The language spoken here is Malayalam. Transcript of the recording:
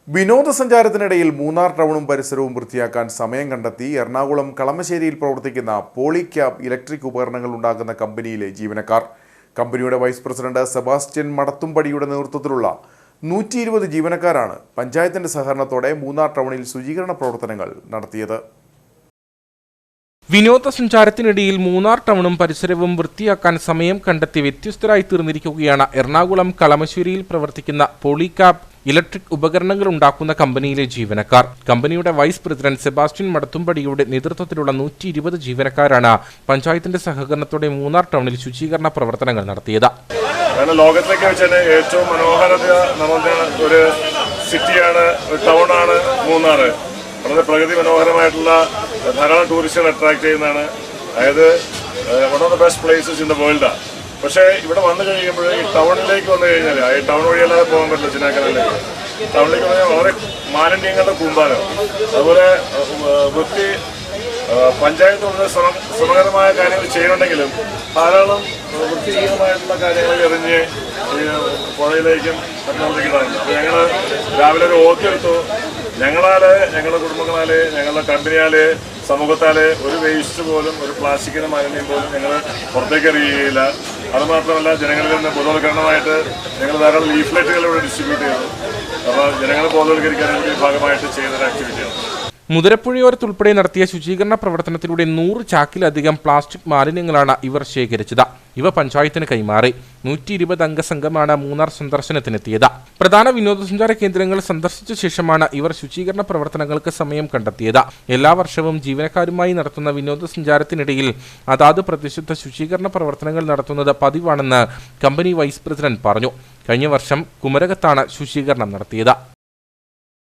വിനോദസഞ്ചാരത്തിനിടയിൽ മൂന്നാർ ടൗണും പരിസരവും വൃത്തിയാക്കാൻ സമയം കണ്ടെത്തി എറണാകുളം കളമശ്ശേരിയിൽ പ്രവർത്തിക്കുന്ന പോളിക്യാബ് ഇലക്ട്രിക് ഉപകരണങ്ങൾ ഉണ്ടാക്കുന്ന കമ്പനിയിലെ ജീവനക്കാർ. കമ്പനിയുടെ വൈസ് പ്രസിഡന്റ് സെബാസ്റ്റ്യൻ മടത്തുംപടിയുടെ നേതൃത്വത്തിലുള്ള 120 ജീവനക്കാരാണ് പഞ്ചായത്തിന്റെ സഹകരണത്തോടെ മൂന്നാർ ടൗണിൽ ശുചീകരണ പ്രവർത്തനങ്ങൾ നടത്തിയത്. വിനോദസഞ്ചാരത്തിനിടയിൽ മൂന്നാർ ടൗണും പരിസരവും വൃത്തിയാക്കാൻ സമയം കണ്ടെത്തി വ്യത്യസ്തരായി തീർന്നിരിക്കുകയാണ് എറണാകുളം കളമശ്ശേരിയിൽ പ്രവർത്തിക്കുന്ന പോളിക്യാബ് ഇലക്ട്രിക് ഉപകരണങ്ങൾ ഉണ്ടാക്കുന്ന കമ്പനിയിലെ ജീവനക്കാർ. കമ്പനിയുടെ വൈസ് പ്രസിഡന്റ് സെബാസ്റ്റ്യൻ മടത്തുംപടിയുടെ നേതൃത്വത്തിലുള്ള 120 ജീവനക്കാരാണ് പഞ്ചായത്തിന്റെ സഹകരണത്തോടെ മൂന്നാർ ടൗണിൽ ശുചീകരണ പ്രവർത്തനങ്ങൾ നടത്തിയത്. ലോകത്തിലേക്ക് വെച്ചാൽ ഏറ്റവും മനോഹരത നിറഞ്ഞ ഒരു സിറ്റിയാണ്, ടൗണാണ് മൂന്നാർ. വളരെ പ്രകൃതി മനോഹരമായിട്ടുള്ള ധാരാളം ടൂറിസ്റ്റുകൾ അട്രാക്ട് ചെയ്യുന്നതാണ്. അതായത് one of the best places in the വേൾഡാണ്. പക്ഷേ ഇവിടെ വന്നു കഴിയുമ്പോൾ ഈ ടൗണിലേക്ക് വന്നു കഴിഞ്ഞാൽ ഈ ടൗൺ വഴിയല്ലാതെ പോകാൻ പറ്റില്ല. ചിനാക്കനാലിലേക്ക് ടൗണിലേക്ക് വന്നാൽ വളരെ മാലിന്യങ്ങളുടെ കൂമ്പാരം, അതുപോലെ വൃത്തി പഞ്ചായത്ത് വളരെ ശ്രമകരമായ കാര്യങ്ങൾ ചെയ്യുന്നുണ്ടെങ്കിലും ധാരാളം വൃത്തിഹീനമായിട്ടുള്ള കാര്യങ്ങൾ എറിഞ്ഞ് പുഴയിലേക്കും മറ്റുള്ളവർക്ക് ഇടാറുണ്ട്. അപ്പോൾ ഞങ്ങൾ രാവിലെ ഒരു ഓർത്തെടുത്തു, ഞങ്ങളുടെ കുടുംബങ്ങളാല്, ഞങ്ങളുടെ കമ്പനിയാല്, സമൂഹത്താല് ഒരു വേസ്റ്റ് പോലും, ഒരു പ്ലാസ്റ്റിക്കിന്റെ മാലിന്യം പോലും ഞങ്ങൾ പുറത്തേക്ക് എറിയുകയില്ല. അതുമാത്രമല്ല, ജനങ്ങളിൽ നിന്ന് ബോധവൽക്കരണമായിട്ട് ഞങ്ങൾ ധാരാളം ലീഫ്ലെറ്റുകൾ ഇവിടെ ഡിസ്ട്രിബ്യൂട്ട് ചെയ്തു. അപ്പോൾ ജനങ്ങളെ ബോധവൽക്കരിക്കാനുള്ള ഭാഗമായിട്ട് ചെയ്യുന്നൊരു ആക്ടിവിറ്റിയാണ്. മുതിരപ്പുഴയോരത്തുൾപ്പെടെ നടത്തിയ ശുചീകരണ പ്രവർത്തനത്തിലൂടെ 100 ചാക്കിലധികം പ്ലാസ്റ്റിക് മാലിന്യങ്ങളാണ് ഇവർ ശേഖരിച്ചത്. ഇവ പഞ്ചായത്തിന് കൈമാറി. 120 അംഗ സംഘമാണ് മൂന്നാർ സന്ദർശനത്തിനെത്തിയത്. പ്രധാന വിനോദസഞ്ചാര കേന്ദ്രങ്ങൾ സന്ദർശിച്ച ശേഷമാണ് ഇവർ ശുചീകരണ പ്രവർത്തനങ്ങൾക്ക് സമയം കണ്ടെത്തിയത്. എല്ലാ വർഷവും ജീവനക്കാരുമായി നടത്തുന്ന വിനോദസഞ്ചാരത്തിനിടയിൽ അതാത് പ്രദേശത്ത് ശുചീകരണ പ്രവർത്തനങ്ങൾ നടത്തുന്നത് പതിവാണെന്ന് കമ്പനി വൈസ് പ്രസിഡന്റ് പറഞ്ഞു. കഴിഞ്ഞ വർഷം കുമരകത്താണ് ശുചീകരണം നടത്തിയത്.